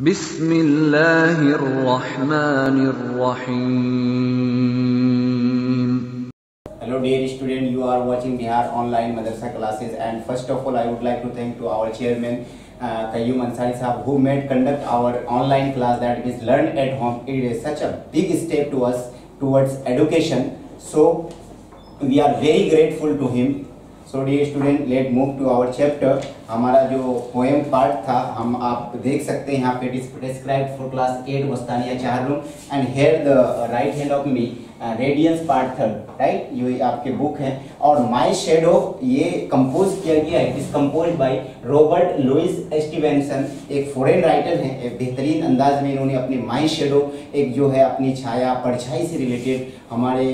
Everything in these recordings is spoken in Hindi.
बिस्मिल्लाहिर्रहमानिर्रहीम। Hello dear student, you are watching Bihar online madrasa classes, and first of all I would like to thank to our chairman Qayyum Ansari sahab who made conduct our online class, that is learn at home. It is such a big step to us towards education, so we are very grateful to him. So dear student, let's move to our chapter. हमारा जो पोएम पार्ट था हम आप देख सकते हैं यहाँ पे डिस्क्राइब फॉर क्लास 8 वस्तानिया 4 room, and here the right hand of me radiance part 3, right, ये आपके बुक हैं। और माय शेडो ये कंपोज किया गया है, इस compose by Robert Louis Stevenson, एक फॉरेन राइटर हैं। एक बेहतरीन अंदाज में इन्होंने अपनी माय शेडो एक जो है अपनी छाया परछाई से रिलेटेड हमारे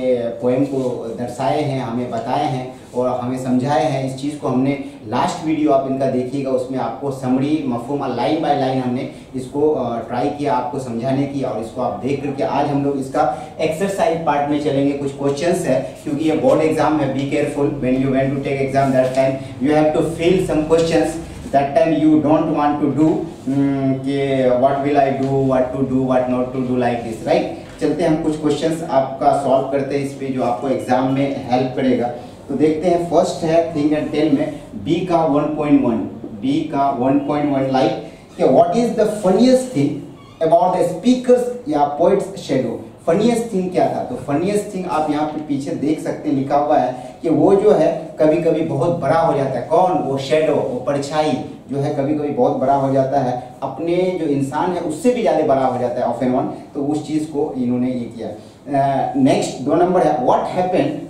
पोएम को दर्शाए हैं, हमें बताए हैं और हमें समझाए हैं। इस चीज़ को हमने लास्ट वीडियो आप इनका देखिएगा, उसमें आपको समरी मफहूम लाइन बाय लाइन हमने इसको ट्राई किया आपको समझाने की, और इसको आप देख करके आज हम लोग इसका एक्सरसाइज पार्ट में चलेंगे। कुछ क्वेश्चंस है क्योंकि ये बोर्ड एग्जाम है, be careful when you went to take exam, that time you have to fill some questions, that time you don't want to do कि what will I do, what to do, what not to do, like this, right. चलते हैं हम कुछ क्वेश्चंस आपका सॉल्व करते हैं इस पे जो आपको एग्जाम में हेल्प करेगा। तो देखते हैं, फर्स्ट है थिंक एंड टेल में बी का 1.1, बी का 1.1 लाइक कि what is the funniest thing about the speakers या पोइट्स शेडो। फनीएस्ट थिंग क्या था? तो फनीएस्ट थिंग आप यहाँ पे पीछे देख सकते हैं, लिखा हुआ है कि वो जो है कभी कभी बहुत बड़ा हो जाता है। कौन? वो शेडो, वो परछाई जो है कभी कभी बहुत बड़ा हो जाता है, अपने जो इंसान है उससे भी ज़्यादा बड़ा हो जाता है ऑफ एंड वन। तो उस चीज़ को इन्होंने ये किया। नेक्स्ट 2 नंबर है व्हाट हैपेंड,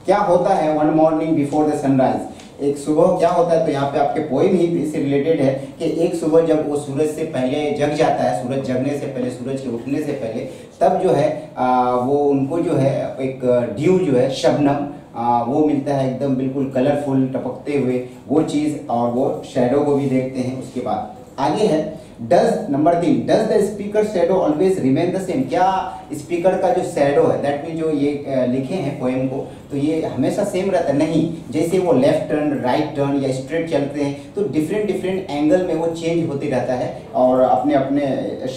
क्या होता है one morning before the sunrise, एक सुबह क्या होता है। तो यहाँ पे आपके पोएम ही इससे रिलेटेड है कि एक सुबह जब वो सूरज से पहले जग जाता है, सूरज जगने से पहले, सूरज के उठने से पहले, तब जो है वो उनको जो है एक ड्यू जो है शबनम वो मिलता है, एकदम बिल्कुल कलरफुल टपकते हुए वो चीज़, और वो शैडो को भी देखते हैं। उसके बाद आगे है does number 3, does the speaker shadow always remain the same, क्या स्पीकर का जो शैडो है दैट मीन जो ये लिखे हैं पोएम को, तो ये हमेशा सेम रहता है? नहीं, जैसे वो लेफ्ट टर्न, राइट टर्न या स्ट्रेट चलते हैं तो डिफरेंट डिफरेंट एंगल में वो चेंज होते रहता है और अपने अपने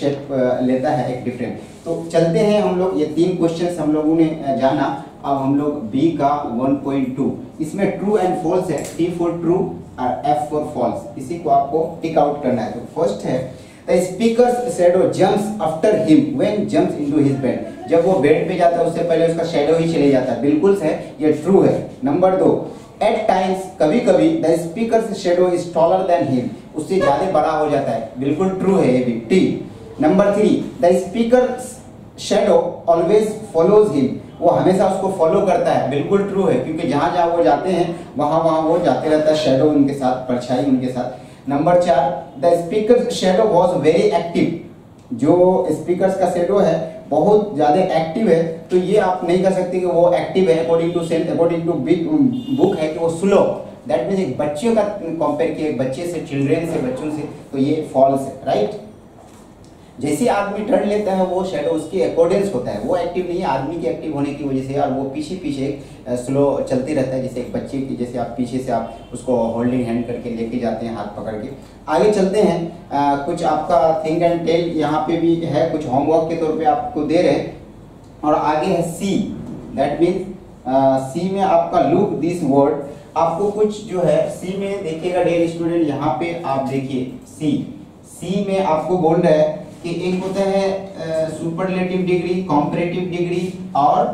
शेप लेता है एक डिफरेंट। तो चलते हैं हम लोग, ये 3 क्वेश्चन हम लोगों ने जाना। अब हम लोग बी का 1.2, इसमें ट्रू एंड फॉल्स है, T फॉर ट्रू और F फॉर फॉल्स, इसी को आपको टिक आउट करना है। तो फर्स्ट है the speakers shadow jumps after him when jumps into his bed, जब वो बेड पे जाता है उससे पहले उसका शैडो ही चले जाता है, बिल्कुल है, ये ट्रू है। नंबर 2, एट टाइम्स कभी कभी the speakers shadow is taller than him, उससे ज्यादा बड़ा हो जाता है, बिल्कुल ट्रू है ये भी, T. Number 3, the speaker shadow always follows him, वो हमेशा उसको फॉलो करता है, बिल्कुल ट्रू है, क्योंकि जहाँ जहाँ वो जाते हैं वहाँ वहाँ वो जाते रहता है, शैडो उनके साथ, परछाई उनके साथ। Number 4, the speaker shadow was very active, जो स्पीकर्स का शैडो है बहुत ज़्यादा एक्टिव है, तो ये आप नहीं कह सकते कि वो एक्टिव है। अकॉर्डिंग टू बुक है कि वो स्लो, दैट मीन्स एक बच्चे का कंपेयर किया एक बच्चे से, चिल्ड्रेन से, बच्चों से, तो ये फॉल्स है, राइट। जैसे आदमी टर्न लेता है वो शैडो उसके अकॉर्डेंस होता है, वो एक्टिव नहीं है आदमी के एक्टिव होने की वजह से, और वो पीछे पीछे स्लो चलते रहता है, जैसे एक बच्चे की, जैसे आप पीछे से आप उसको होल्डिंग हैंड करके लेके जाते हैं हाथ पकड़ के। आगे चलते हैं, कुछ आपका थिंक एंड टेल यहाँ पे भी है, कुछ होमवर्क के तौर पे आपको दे रहे हैं। और आगे है सी, दैट मीन्स सी में आपका लुक दिस वर्ड, आपको कुछ जो है सी में देखिएगा डियर स्टूडेंट, यहाँ पे आप देखिए सी में आपको बोल रहा है कि एक होता है सुपरलेटिव डिग्री, कॉम्परेटिव डिग्री और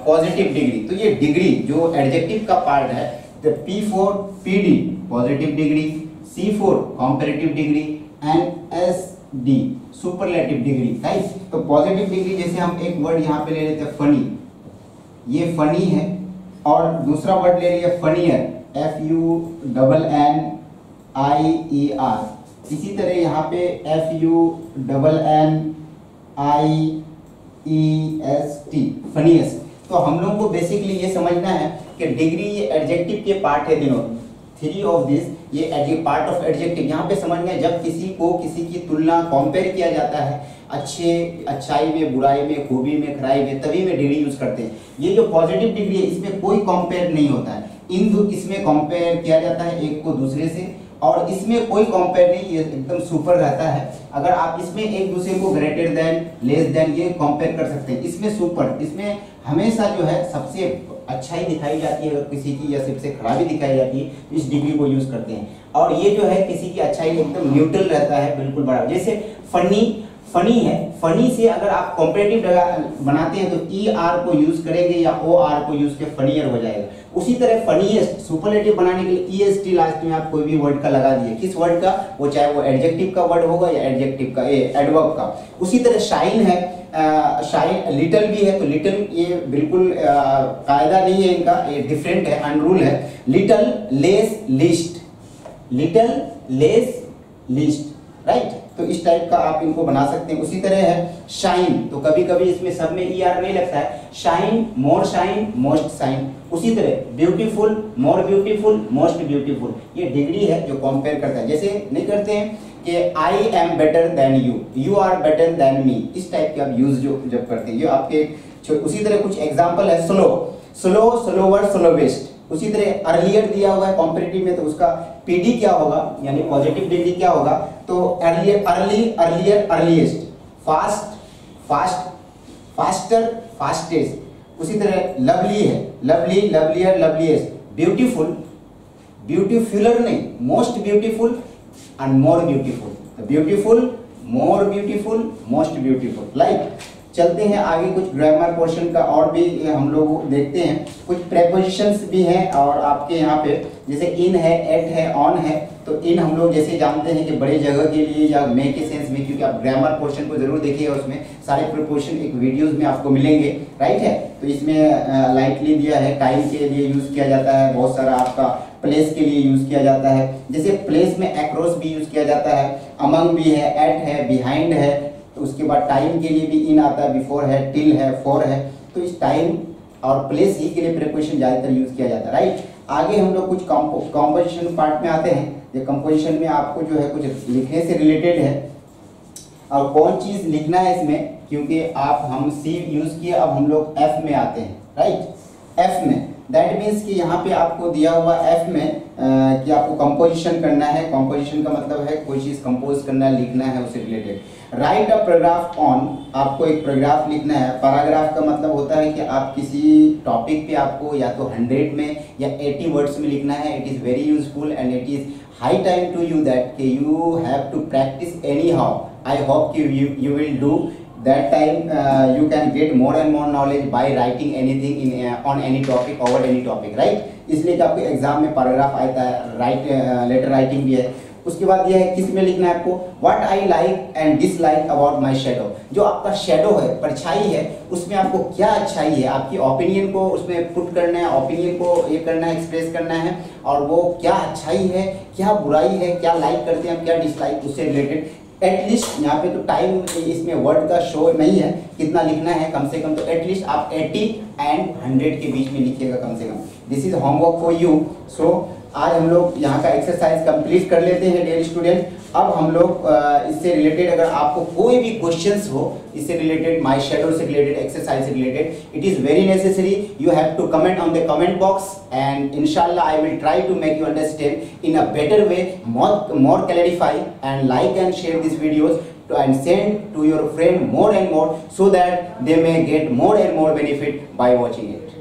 पॉजिटिव डिग्री। तो ये डिग्री जो एडजेक्टिव का पार्ट है, the P for PD positive degree, C for comparative degree and SD superlative degree, right. तो पॉजिटिव डिग्री जैसे हम एक वर्ड यहाँ पे ले लेते हैं फनी, ये फनी है, और दूसरा वर्ड ले लिया फनियर, FUNNIER। इसी तरह यहाँ पे FUNNIEST फनीएस्ट। तो हम लोगों को बेसिकली ये समझना है कि डिग्री ये एडजेक्टिव के पार्ट है, दिनों 3 ऑफ दिस ये पार्ट ऑफ एडजेक्टिव। यहाँ पे समझना है जब किसी को किसी की तुलना कंपेयर किया जाता है, अच्छाई में, बुराई में, खूबी में, खराई में, तभी में डिग्री यूज करते हैं। ये जो पॉजिटिव डिग्री है इसमें कोई कंपेयर नहीं होता है, इसमें कंपेयर किया जाता है एक को दूसरे से, और इसमें कोई कंपेयर नहीं, ये एकदम सुपर रहता है। अगर आप इसमें एक दूसरे को ग्रेटर देन, लेस देन ये कंपेयर कर सकते हैं। इसमें सुपर, इसमें हमेशा जो है सबसे अच्छाई दिखाई जाती है अगर किसी की, या सबसे खराबी दिखाई जाती है तो इस डिग्री को यूज करते हैं। और ये जो है किसी की अच्छाई एकदम न्यूट्रल रहता है, बिल्कुल बराबर। जैसे फनी है, फनी से अगर आप कॉम्परेटिव बनाते हैं तो ई आर को यूज करेंगे या ओ आर को यूज के फनीयर हो जाएगा। उसी तरह फनीएस्ट, सुपरलेटिव बनाने के लिए ई एस टी लास्ट में आप कोई भी वर्ड का लगा दिए, किस वर्ड का, वो चाहे वो एडजेक्टिव का वर्ड होगा या एडजेक्टिव का, एडवर्ब का। उसी तरह शाइन है, शाइन लिटिल भी है, तो लिटिल ये बिल्कुल कायदा नहीं है इनका, ये डिफरेंट है, अनरूल है। Little, less, list, little, less, list, right. तो इस टाइप का आप इनको बना सकते हैं। उसी तरह है शाइन, तो कभी कभी इसमें सब में ई आर नहीं लगता है, शाइन, मोर शाइन, मोस्ट शाइन। उसी तरह beautiful, more beautiful, most beautiful, ये डिग्री है जो कंपेयर करता है। जैसे नहीं करते हैं कि I am better than you, you are better than me, इस टाइप के आप यूज जो जब करते हैं ये आपके। उसी तरह कुछ एग्जाम्पल है, स्लो, स्लो, स्लोवर, स्लोवेस्ट। उसी तरह अर्लियर दिया हुआ है कॉम्पिटिटिव में, तो उसका पीडी क्या होगा, यानी पॉजिटिव डिग्री क्या होगा, तो earlier, early, earlier, earliest, fast, fast, faster, fastest. उसी तरह लवली है, लवली, लवलियर, लवलीएस्ट। ब्यूटीफुल, ब्यूटीफुलर नहीं, most beautiful and more beautiful, beautiful, more beautiful, most beautiful. Like चलते हैं आगे, कुछ ग्रामर पोर्शन का और भी हम लोग देखते हैं। कुछ प्रेपोजिशंस भी हैं और आपके यहाँ पे जैसे इन है, एट है, ऑन है। तो इन हम लोग जैसे जानते हैं कि बड़े जगह के लिए या मे के सेंस में, क्योंकि आप ग्रामर पोर्शन को जरूर देखिएगा, उसमें सारे प्रेपोजिशन एक वीडियोस में आपको मिलेंगे, राइट है। तो इसमें लाइटली दिया है, टाइम के लिए यूज किया जाता है, बहुत सारा आपका प्लेस के लिए यूज किया जाता है। जैसे प्लेस में अक्रॉस भी यूज किया जाता है, अमंग भी है, एट है, बिहाइंड है। तो उसके बाद टाइम के लिए भी इन आता है, बिफोर है, टिल है, फॉर है। तो इस टाइम और प्लेस ही के लिए प्रीपोजिशन ज्यादातर यूज किया जाता है, राइट। आगे हम लोग कुछ कंपोजिशन पार्ट में आते हैं। ये कंपोजिशन में आपको जो है कुछ लिखने से रिलेटेड है, और कौन चीज लिखना है इसमें, क्योंकि आप हम सी यूज किए, अब हम लोग एफ में आते हैं, राइट। एफ में दैट मीन्स कि यहाँ पे आपको दिया हुआ एफ में कि आपको कंपोजिशन करना है। कंपोजिशन का मतलब है कोई चीज कंपोज करना है, लिखना है उससे related. Right a paragraph on, आपको एक पैराग्राफ लिखना है। पैराग्राफ का मतलब होता है कि आप किसी टॉपिक पे आपको या तो 100 में या 80 वर्ड्स में लिखना है। It is very useful and it is high time to you that you have to practice anyhow. I hope you will do that time. You can get more and more knowledge by writing anything in on any topic, over any topic, right? इसलिए कि आपके एग्जाम में पैराग्राफ आता है, राइट लेटर राइटिंग भी है। उसके बाद ये है किस में लिखना है आपको, what I like and dislike about my shadow. जो आपका शैडो है, परछाई है, उसमें आपको क्या अच्छाई है, आपकी ओपिनियन को उसमें पुट करना है, ओपिनियन को ये करना है, एक्सप्रेस करना है। और वो क्या अच्छाई है, क्या बुराई है, क्या लाइक करते हैं, क्या डिसलाइक, उससे रिलेटेड। एटलीस्ट यहाँ पे तो टाइम इसमें वर्ड का शो नहीं है कितना लिखना है, कम से कम तो एटलीस्ट आप 80 एंड 100 के बीच में लिखिएगा कम से कम। This is homework for you. So आज हम लोग यहाँ का एक्सरसाइज कंप्लीट कर लेते हैं डियर स्टूडेंट। अब हम लोग इससे रिलेटेड अगर आपको कोई भी क्वेश्चंस हो इससे रिलेटेड, माय शैडो से रिलेटेड, एक्सरसाइज से related, it is very necessary you have to comment on the comment box and इंशाल्लाह I will try to make you understand in a better way, more clarify, and like and share these videos and send to your friend more and more so that they may get more and more benefit by watching it.